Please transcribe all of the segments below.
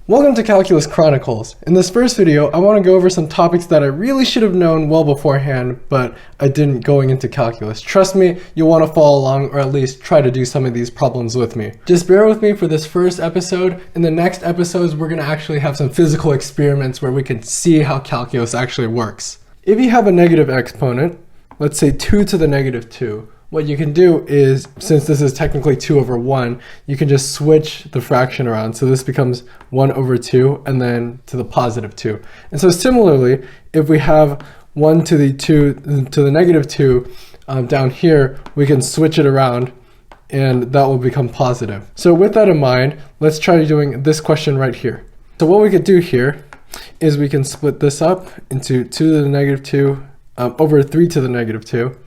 Welcome to Calculus Chronicles. In this first video, I want to go over some topics that I really should have known well beforehand, but I didn't going into calculus. Trust me, you'll want to follow along or at least try to do some of these problems with me. Just bear with me for this first episode. In the next episodes, we're going to actually have some physical experiments where we can see how calculus actually works. If you have a negative exponent, let's say 2 to the negative 2, what you can do is, since this is technically 2 over 1, you can just switch the fraction around. So this becomes 1 over 2 and then to the positive 2. And so similarly, if we have 1 to the 2 to the negative 2 down here, we can switch it around and that will become positive. So with that in mind, let's try doing this question right here. So what we could do here is we can split this up into 2 to the negative 2 over 3 to the negative 2.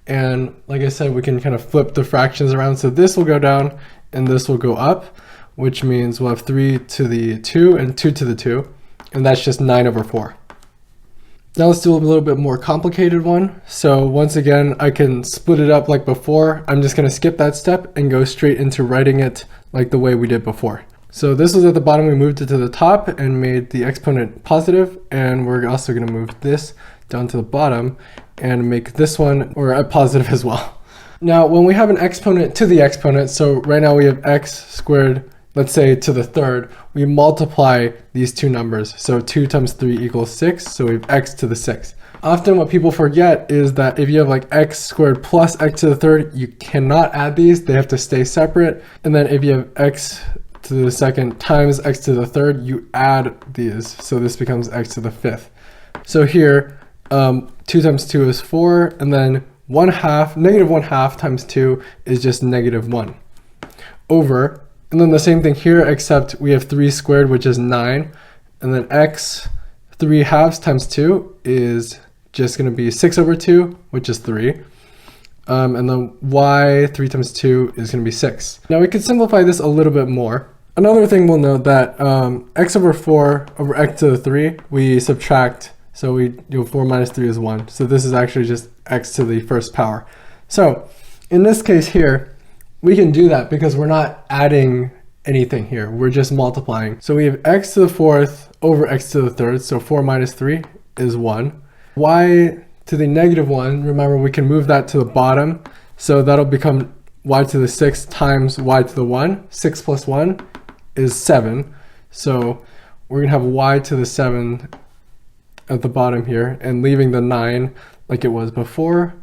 And like I said, we can kind of flip the fractions around. So this will go down and this will go up, which means we'll have 3 to the 2 and 2 to the 2. And that's just 9 over 4. Now let's do a little bit more complicated one. So once again, I can split it up like before. I'm just going to skip that step and go straight into writing it like the way we did before. So this was at the bottom. We moved it to the top and made the exponent positive. And we're also going to move this down to the bottom and make this one or a positive as well. Now, when we have an exponent to the exponent, so right now we have x squared, let's say to the third, we multiply these two numbers. So 2 times 3 equals 6, so we have x to the 6. Often what people forget is that if you have like x squared plus x to the third, you cannot add these, they have to stay separate. And then if you have x to the second times x to the third, you add these. So this becomes x to the fifth. So here, 2 times 2 is 4, and then negative 1/2 times 2 is just negative 1 over, and then the same thing here, except we have 3 squared, which is 9, and then x 3/2 times 2 is just going to be 6 over 2, which is 3, and then y 3 times 2 is going to be 6. Now we can simplify this a little bit more. Another thing we'll note that x over 4 over x to the 3, we subtract. So 4 minus 3 is 1. So this is actually just x to the first power. So in this case here, we can do that because we're not adding anything here. We're just multiplying. So we have x to the fourth over x to the third. So 4 minus 3 is 1. Y to the negative 1, remember we can move that to the bottom. So that'll become y to the 6 times y to the 1. 6 plus 1 is 7. So we're going to have y to the 7 at the bottom here and leaving the 9 like it was before.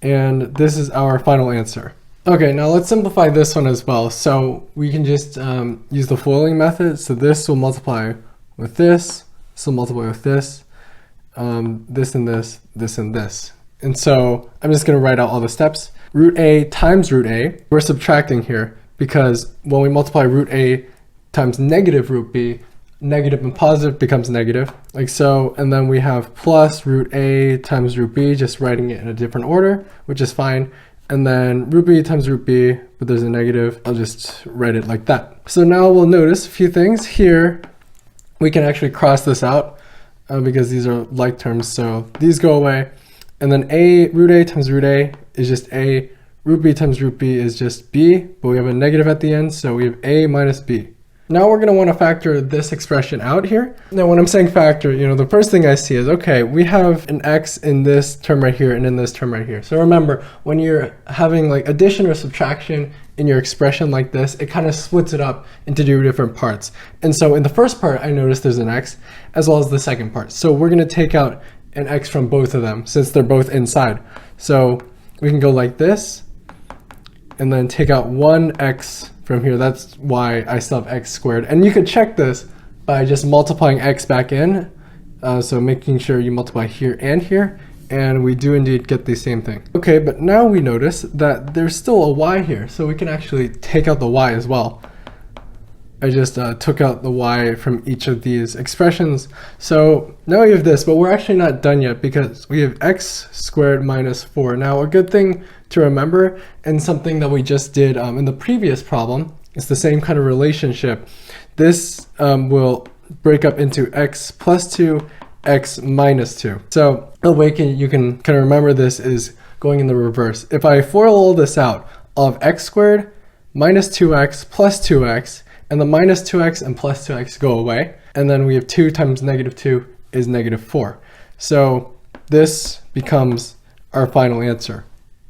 And this is our final answer. Okay, now let's simplify this one as well. So we can just use the foiling method. So this will multiply with this will multiply with this and this, this and this. And so I'm just going to write out all the steps. Root a times root a, we're subtracting here because when we multiply root a times negative root b, negative and positive becomes negative, like so, and then we have plus root a times root b, just writing it in a different order, which is fine, and then root b times root b, but there's a negative, I'll just write it like that. So now we'll notice a few things here. We can actually cross this out because these are like terms, so these go away, and then root a times root a is just a, root b times root b is just b, but we have a negative at the end, so we have a minus b. Now we're going to want to factor this expression out here. Now when I'm saying factor, the first thing I see is, okay, we have an x in this term right here and in this term right here. So remember, when you're having like addition or subtraction in your expression like this, it kind of splits it up into two different parts. And so in the first part, I noticed there's an x as well as the second part. So we're going to take out an x from both of them since they're both inside. So we can go like this and then take out one x from here. That's why I still have x squared. And you could check this by just multiplying x back in. So making sure you multiply here, and we do indeed get the same thing. Okay, but now we notice that there's still a y here, so we can actually take out the y as well. I just took out the y from each of these expressions. So now we have this, but we're actually not done yet because we have x squared minus 4. Now a good thing to remember, and something that we just did in the previous problem, is the same kind of relationship. This will break up into x plus 2, x minus 2. So the way you can kind of remember this is going in the reverse. If I FOIL all this out, I'll have x squared minus 2x plus 2x, and the minus 2x and plus 2x go away. And then we have 2 times negative 2 is negative 4. So this becomes our final answer.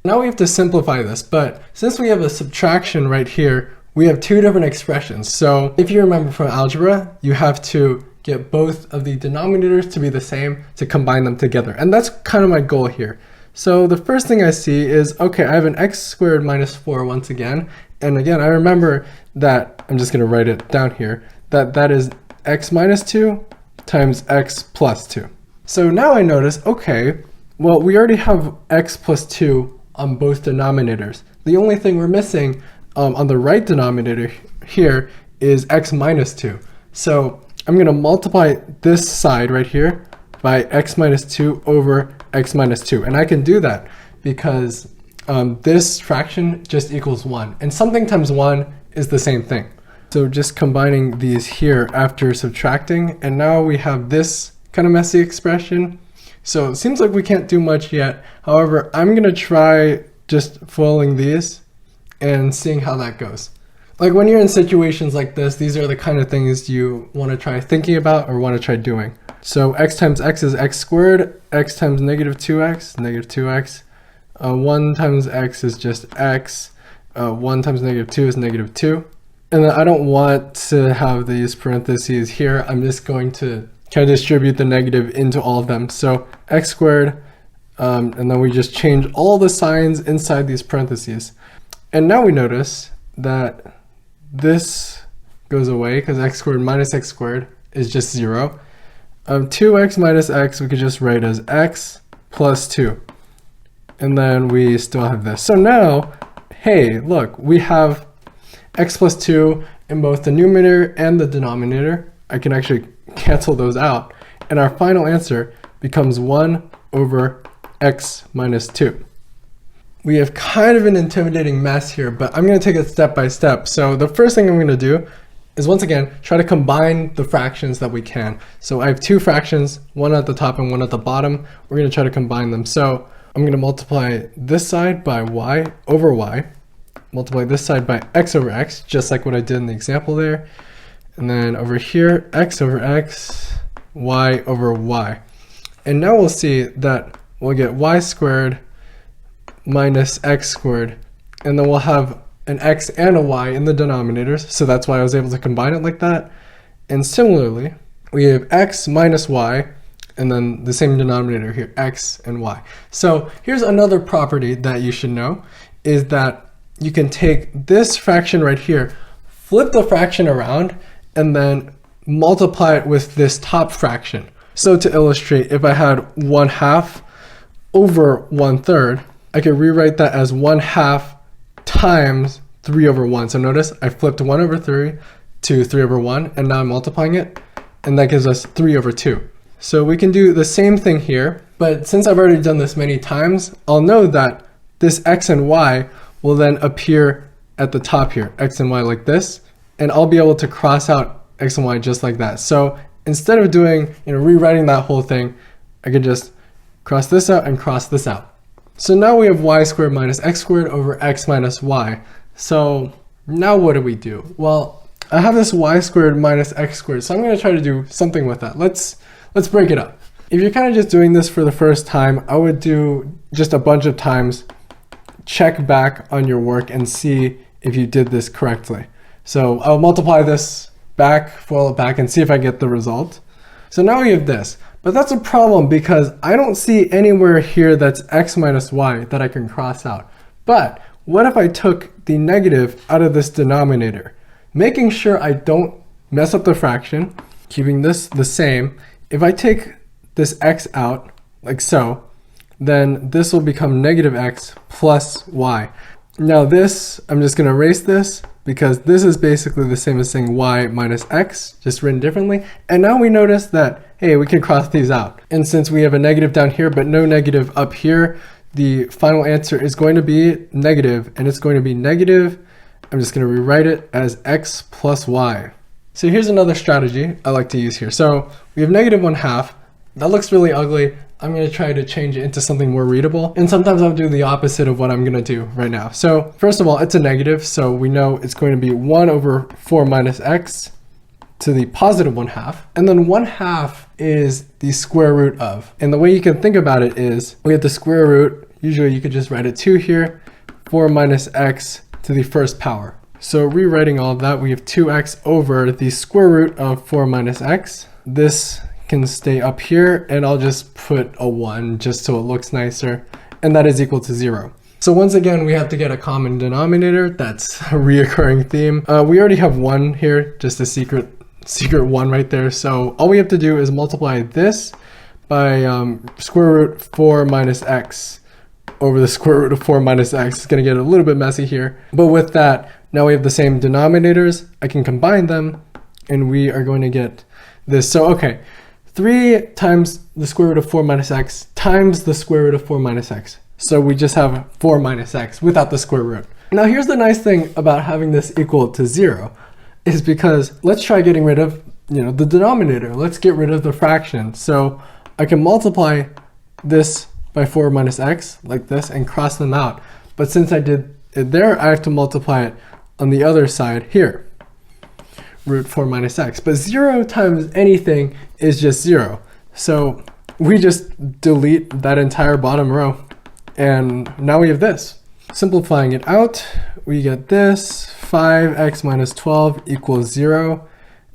Now we have to simplify this, but since we have a subtraction right here, we have 2 different expressions. So if you remember from algebra, you have to get both of the denominators to be the same to combine them together. And that's kind of my goal here. So the first thing I see is, okay, I have an x squared minus 4 once again. And again, I remember that, I'm just going to write it down here, that is x minus 2 times x plus 2. So now I notice, okay, well, we already have x plus 2 on both denominators. The only thing we're missing on the right denominator here is x minus 2. So I'm going to multiply this side right here by x minus 2 over x minus 2. And I can do that because this fraction just equals 1. And something times 1 is the same thing. So just combining these here after subtracting, and now we have this kind of messy expression. So it seems like we can't do much yet. However, I'm going to try just foiling these and seeing how that goes. Like when you're in situations like this, these are the kind of things you want to try thinking about or want to try doing. So x times x is x squared, x times negative 2x, negative 2x. 1 times x is just x, 1 times negative 2 is negative 2. And then I don't want to have these parentheses here. I'm just going to try to distribute the negative into all of them. So x squared, and then we just change all the signs inside these parentheses. And now we notice that this goes away because x squared minus x squared is just 0. 2x minus x we could just write as x plus 2. And then we still have this. So now, hey, look, we have x plus 2 in both the numerator and the denominator. I can actually cancel those out. And our final answer becomes 1 over x minus 2. We have kind of an intimidating mess here, but I'm going to take it step by step. So the first thing I'm going to do is, once again, try to combine the fractions that we can. So I have 2 fractions, one at the top and one at the bottom. We're going to try to combine them. So I'm going to multiply this side by y over y, multiply this side by x over x, just like what I did in the example there. And then over here, x over x, y over y. And now we'll see that we'll get y squared minus x squared, and then we'll have an x and a y in the denominators, so that's why I was able to combine it like that. And similarly, we have x minus y, and then the same denominator here, x and y. So here's another property that you should know, is that you can take this fraction right here, flip the fraction around, and then multiply it with this top fraction. So to illustrate, if I had 1/2 over 1/3, I could rewrite that as 1/2 times 3 over 1. So notice I flipped 1 over 3 to 3 over 1, and now I'm multiplying it, and that gives us 3 over 2. So we can do the same thing here, but since I've already done this many times, I'll know that this x and y will then appear at the top here, x and y like this, and I'll be able to cross out x and y just like that. So instead of doing, rewriting that whole thing, I can just cross this out and cross this out. So now we have y squared minus x squared over x minus y. So now what do we do? Well, I have this y squared minus x squared, so I'm going to try to do something with that. Let's break it up. If you're kind of just doing this for the first time, I would do just a bunch of times, check back on your work and see if you did this correctly. So I'll multiply this back, foil it back, and see if I get the result. So now we have this, but that's a problem because I don't see anywhere here that's x minus y that I can cross out. But what if I took the negative out of this denominator, making sure I don't mess up the fraction, keeping this the same. If I take this x out, like so, then this will become negative x plus y. Now this, I'm just going to erase this because this is basically the same as saying y minus x, just written differently. And now we notice that, hey, we can cross these out. And since we have a negative down here, but no negative up here, the final answer is going to be negative, and it's going to be negative. I'm just going to rewrite it as x plus y. So here's another strategy I like to use here. So we have negative 1/2. that looks really ugly. I'm going to try to change it into something more readable. And sometimes I'll do the opposite of what I'm going to do right now. So first of all, it's a negative. So we know it's going to be 1 over 4 minus x to the positive 1/2. And then 1/2 is the square root of. And the way you can think about it is we have the square root. Usually you could just write a 2 here. 4 minus x to the first power. So rewriting all of that, we have 2x over the square root of 4 minus x. This can stay up here, and I'll just put a 1 just so it looks nicer, and that is equal to 0. So once again, we have to get a common denominator. That's a reoccurring theme. We already have 1 here, just a secret 1 right there. So all we have to do is multiply this by square root 4 minus x over the square root of 4 minus x. It's going to get a little bit messy here. But with that, now we have the same denominators. I can combine them, and we are going to get this. So, okay, 3 times the square root of 4 minus x times the square root of 4 minus x. So we just have 4 minus x without the square root. Now here's the nice thing about having this equal to 0 is because let's try getting rid of, the denominator. Let's get rid of the fraction. So I can multiply this by 4 minus x like this and cross them out. But since I did it there, I have to multiply it on the other side here. Root 4 minus x. But 0 times anything is just 0. So we just delete that entire bottom row. And now we have this. Simplifying it out, we get this. 5x minus 12 equals 0.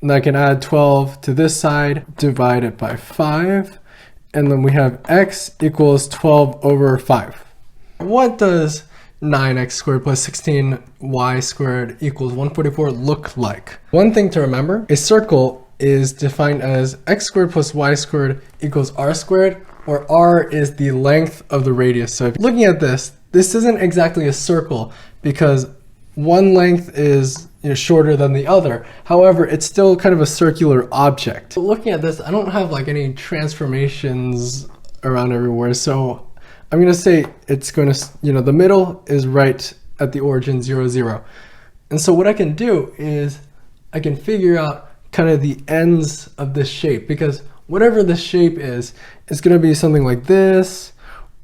And I can add 12 to this side, divide it by 5. And then we have x equals 12 over 5. What does 9x squared plus 16y squared equals 144 look like? One thing to remember, a circle is defined as x squared plus y squared equals r squared, where r is the length of the radius. So if you're looking at this isn't exactly a circle because one length is shorter than the other. However, it's still kind of a circular object. But looking at this, I don't have like any transformations around everywhere. So I'm going to say it's going to, the middle is right at the origin 0, 0. And so what I can do is I can figure out kind of the ends of this shape, because whatever the shape is, it's going to be something like this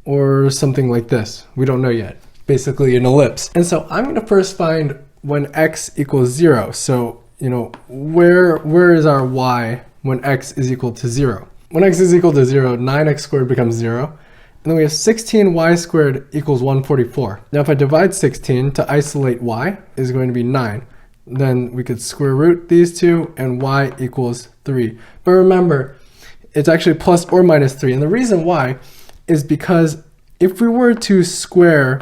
or something like this. We don't know yet. Basically an ellipse. And so I'm going to first find when x equals 0. So, where is our y when x is equal to 0? When x is equal to 0, 9x squared becomes 0. And then we have 16y squared equals 144. Now if I divide 16 to isolate y is going to be 9. Then we could square root these two and y equals 3. But remember, it's actually plus or minus 3. And the reason why is because if we were to square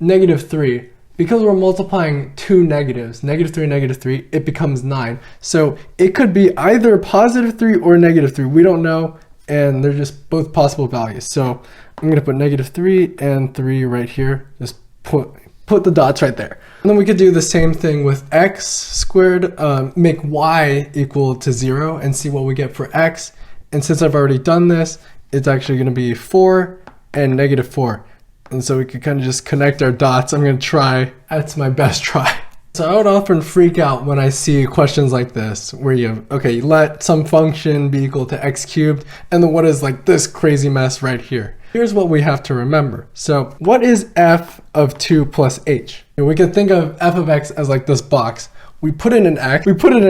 -3, because we're multiplying two negatives, -3, -3, it becomes 9. So it could be either +3 or -3. We don't know, and they're just both possible values. So I'm going to put -3 and 3 right here. Just put the dots right there. And then we could do the same thing with x squared, make y equal to 0 and see what we get for x. And since I've already done this, it's actually going to be 4 and -4. And so we could kind of just connect our dots. I'm going to try. That's my best try. So I would often freak out when I see questions like this, where you have, okay, let some function be equal to x cubed, and then what is like this crazy mess right here? Here's what we have to remember. So what is f of 2 plus h? And we can think of f of x as like this box. We put in an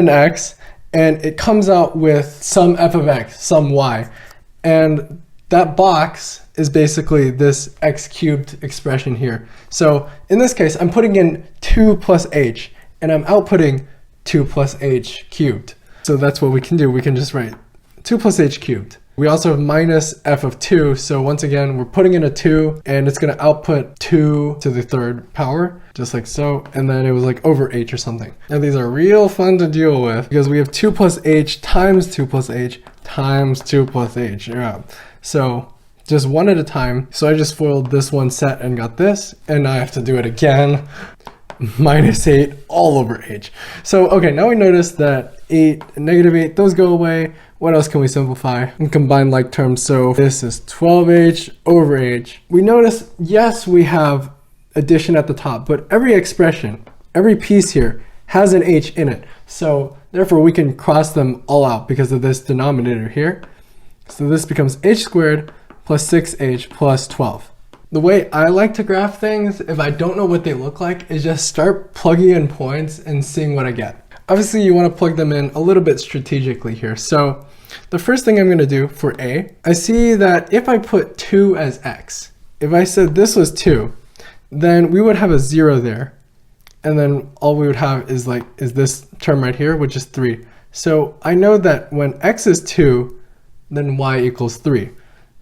x, and it comes out with some f of x, some y. And that box is basically this x cubed expression here. So in this case, I'm putting in 2 plus h, and I'm outputting 2 plus h cubed. So that's what we can do. We can just write 2 plus h cubed. We also have minus f of 2. So once again, we're putting in a 2, and it's going to output 2 to the third power, just like so. And then it was like over h or something. And these are real fun to deal with because we have 2 plus h times 2 plus h times 2 plus h. Yeah. So just one at a time. So I just foiled this one set and got this, and now I have to do it again. -8 all over h. So okay, now we notice that 8 and -8, those go away. What else can we simplify and combine like terms? So this is 12h over h. We notice, yes, we have addition at the top, but every expression, every piece here has an h in it. So therefore we can cross them all out because of this denominator here. So this becomes h squared plus 6h plus 12. The way I like to graph things, if I don't know what they look like, is just start plugging in points and seeing what I get. Obviously, you want to plug them in a little bit strategically here. So the first thing I'm going to do for a, I see that if I put 2 as x, if I said this was 2, then we would have a 0 there. And then all we would have is this term right here, which is 3. So I know that when x is 2, then y equals 3.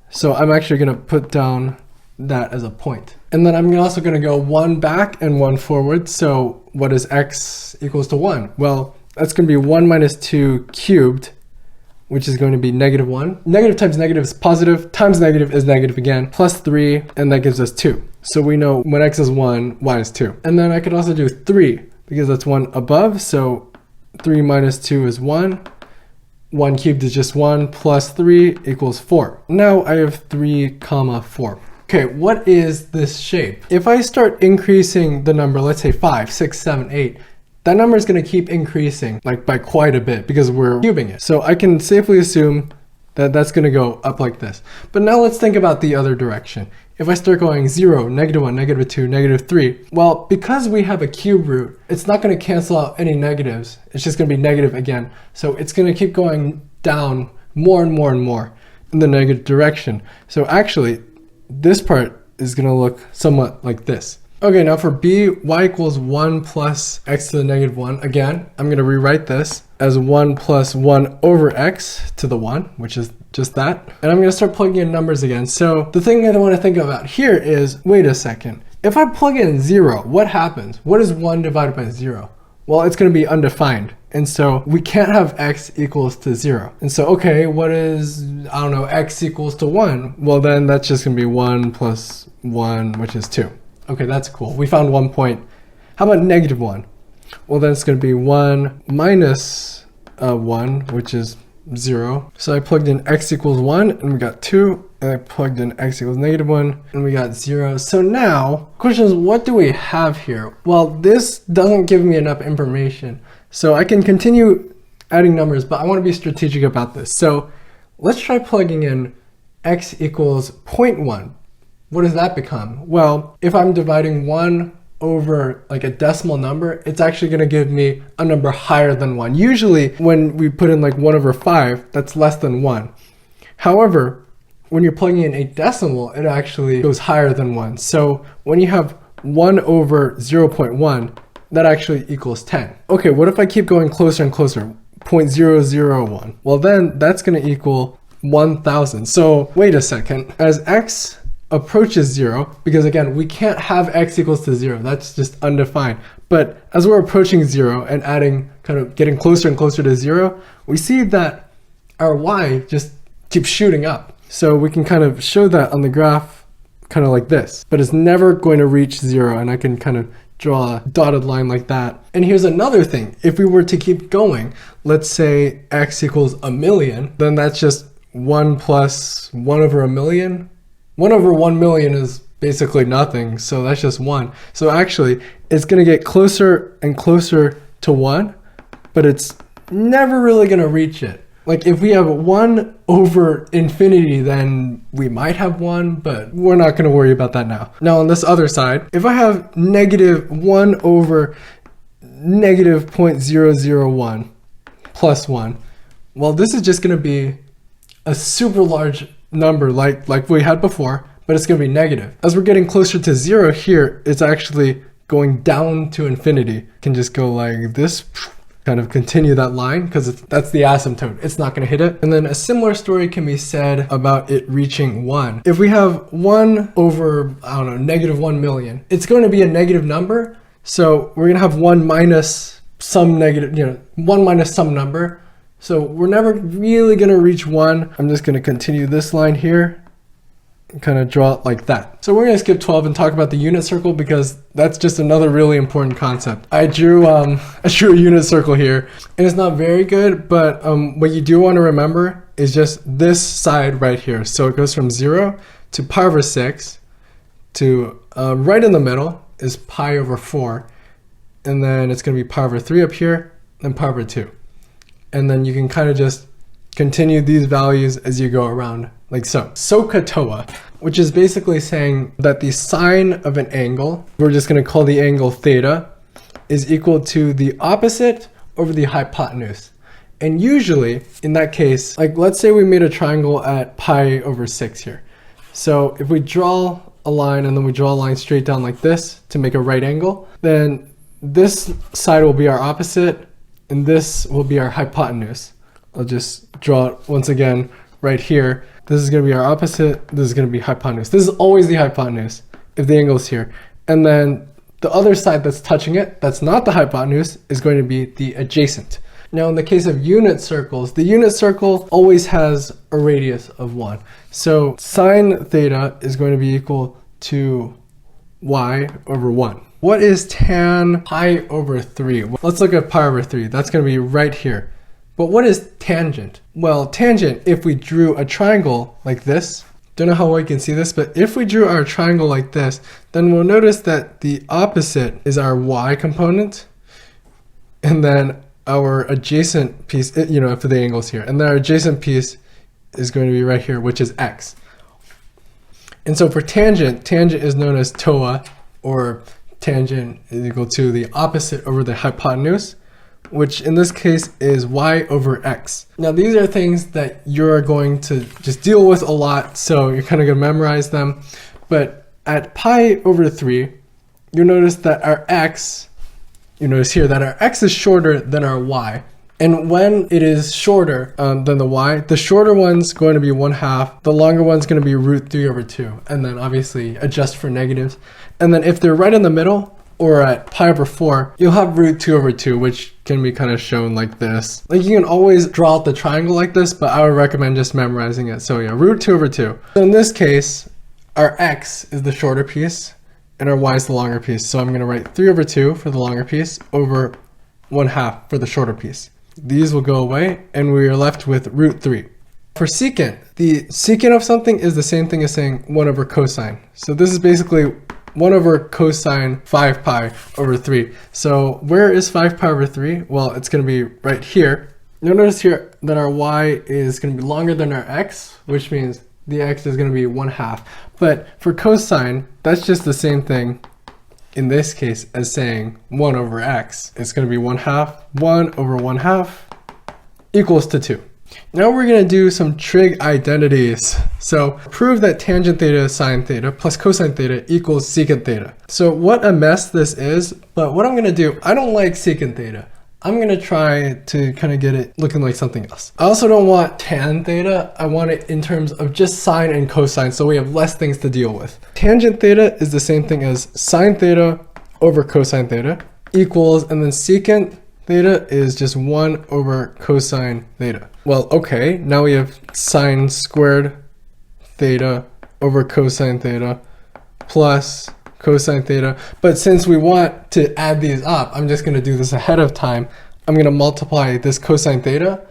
So I'm actually going to put down that as a point. And then I'm also going to go 1 back and 1 forward. So what is x equals to 1? Well, that's going to be 1 minus 2 cubed, which is going to be negative 1. Negative times negative is positive, times negative is negative again, plus 3, and that gives us 2. So we know when x is 1, y is 2. And then I could also do 3, because that's 1 above, so 3 minus 2 is 1. 1 cubed is just 1, plus 3 equals 4. Now I have 3 comma 4. Okay, what is this shape? If I start increasing the number, let's say 5, 6, 7, 8, that number is going to keep increasing by quite a bit because we're cubing it. So I can safely assume that that's going to go up like this. But now let's think about the other direction. If I start going 0, negative 1, negative 2, negative 3, well, because we have a cube root, it's not going to cancel out any negatives. It's just going to be negative again. So it's going to keep going down more and more and more in the negative direction. So actually, this part is going to look somewhat like this. Okay, now for b, y equals 1 plus x to the negative 1. Again, I'm going to rewrite this as 1 plus 1 over x to the 1, which is just that. And I'm going to start plugging in numbers again. So the thing that I want to think about here is, wait a second. If I plug in 0, what happens? What is 1 divided by 0? Well, it's going to be undefined. And so we can't have x equals to 0. And so, okay, what is, I don't know, x equals to 1? Well, then that's just going to be 1 plus 1, which is 2. Okay, that's cool. We found 1 point. How about negative 1? Well, then it's going to be 1 minus 1, which is 0. So I plugged in x equals 1, and we got 2. And I plugged in x equals negative 1, and we got 0. So now, question is, what do we have here? Well, this doesn't give me enough information. So I can continue adding numbers, but I want to be strategic about this. So let's try plugging in x equals 0.1. What does that become? Well, if I'm dividing 1 over a decimal number, it's actually going to give me a number higher than 1. Usually when we put in 1 over 5, that's less than 1. However, when you're plugging in a decimal, it actually goes higher than 1. So when you have 1 over 0.1, that actually equals 10. Okay, what if I keep going closer and closer? 0.001. Well, then that's going to equal 1,000. So wait a second. As x approaches 0, because again, we can't have x equals to 0. That's just undefined. But as we're approaching 0 and adding, kind of getting closer and closer to 0, we see that our y just keeps shooting up. So we can kind of show that on the graph kind of like this. But it's never going to reach 0, and I can kind of draw a dotted line like that. And here's another thing. If we were to keep going, let's say x equals 1,000,000, then that's just 1 plus 1 over 1,000,000. 1 over 1,000,000 is basically nothing, so that's just 1. So actually, it's going to get closer and closer to 1, but it's never really going to reach it. If we have 1 over infinity, then we might have 1, but we're not going to worry about that now. Now on this other side, if I have negative 1 over negative 0.001 plus 1, well, this is just going to be a super large number like we had before, but it's going to be negative. As we're getting closer to 0 here, it's actually going down to infinity. It can just go like this, kind of continue that line, because that's the asymptote. It's not going to hit it. And then a similar story can be said about it reaching 1. If we have 1 over, I don't know, negative 1,000,000, it's going to be a negative number. So we're going to have 1 minus some negative, 1 minus some number. So we're never really going to reach 1. I'm just going to continue this line here and kind of draw it like that. So we're going to skip 12 and talk about the unit circle, because that's just another really important concept. I drew a unit circle here, and it's not very good, but what you do want to remember is just this side right here. So it goes from 0 to pi over 6 to right in the middle is pi over 4, and then it's going to be pi over 3 up here, and pi over 2. And then you can kind of just continue these values as you go around, like so. SOHCAHTOA, which is basically saying that the sine of an angle, we're just going to call the angle theta, is equal to the opposite over the hypotenuse. And usually, in that case, like let's say we made a triangle at pi over 6 here. So if we draw a line and then we draw a line straight down like this to make a right angle, then this side will be our opposite and this will be our hypotenuse. I'll just draw it once again right here. This is going to be our opposite, this is going to be hypotenuse. This is always the hypotenuse if the angle is here. And then the other side that's touching it, that's not the hypotenuse, is going to be the adjacent. Now in the case of unit circles, the unit circle always has a radius of 1. So sine theta is going to be equal to y over 1. What is tan pi over 3? Well, let's look at pi over 3. That's going to be right here. But what is tangent? Well, tangent, if we drew a triangle like this, don't know how well you can see this, but if we drew our triangle like this, then we'll notice that the opposite is our y component, and then our adjacent piece, you know, for the angles here, and then our adjacent piece is going to be right here, which is x. And so for tangent, tangent is known as TOA, or tangent is equal to the opposite over the hypotenuse, which in this case is y over x. Now these are things that you're going to just deal with a lot, so you're kind of going to memorize them. But at pi over 3, you'll notice that our x, you notice here that our x is shorter than our y. And when it is shorter than the y, the shorter one's going to be 1/2, the longer one's going to be root 3 over 2, and then obviously adjust for negatives. And then if they're right in the middle, or at pi over 4, you'll have root 2 over 2, which can be kind of shown like this. Like you can always draw out the triangle like this, but I would recommend just memorizing it. So yeah, root 2 over 2. So in this case, our x is the shorter piece, and our y is the longer piece. So I'm going to write 3 over 2 for the longer piece over 1/2 for the shorter piece. These will go away, and we are left with root 3. For secant, the secant of something is the same thing as saying 1 over cosine. So this is basically 1 over cosine 5 pi over 3. So where is 5 pi over 3? Well, it's going to be right here. You'll notice here that our y is going to be longer than our x, which means the x is going to be 1/2. But for cosine, that's just the same thing in this case as saying 1 over x. It's going to be 1/2. 1 over 1/2 equals to 2. Now we're going to do some trig identities. So prove that tangent theta sine theta plus cosine theta equals secant theta. So what a mess this is, but what I'm going to do, I don't like secant theta. I'm going to try to kind of get it looking like something else. I also don't want tan theta. I want it in terms of just sine and cosine, so we have less things to deal with. Tangent theta is the same thing as sine theta over cosine theta equals, and then secant theta is just 1 over cosine theta. Well, okay, now we have sine squared theta over cosine theta plus cosine theta. But since we want to add these up, I'm just going to do this ahead of time. I'm going to multiply this cosine theta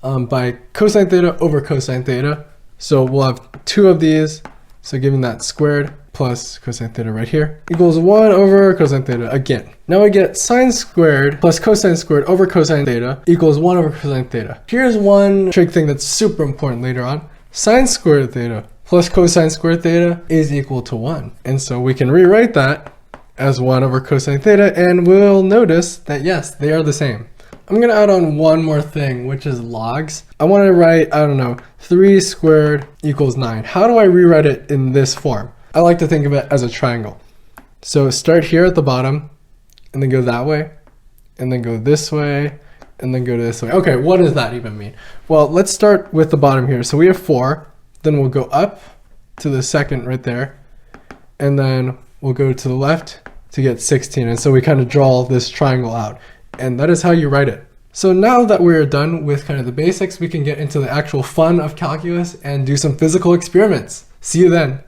by cosine theta over cosine theta. So we'll have 2 of these, so giving that squared plus cosine theta right here equals 1 over cosine theta again. Now we get sine squared plus cosine squared over cosine theta equals 1 over cosine theta. Here's one trig thing that's super important later on. Sine squared theta plus cosine squared theta is equal to 1. And so we can rewrite that as 1 over cosine theta, and we'll notice that yes, they are the same. I'm going to add on one more thing, which is logs. I want to write, I don't know, 3 squared equals 9. How do I rewrite it in this form? I like to think of it as a triangle. So start here at the bottom, and then go that way, and then go this way, and then go this way. Okay, what does that even mean? Well, let's start with the bottom here. So we have 4, then we'll go up to the second right there, and then we'll go to the left to get 16. And so we kind of draw this triangle out, and that is how you write it. So now that we're done with kind of the basics, we can get into the actual fun of calculus and do some physical experiments. See you then.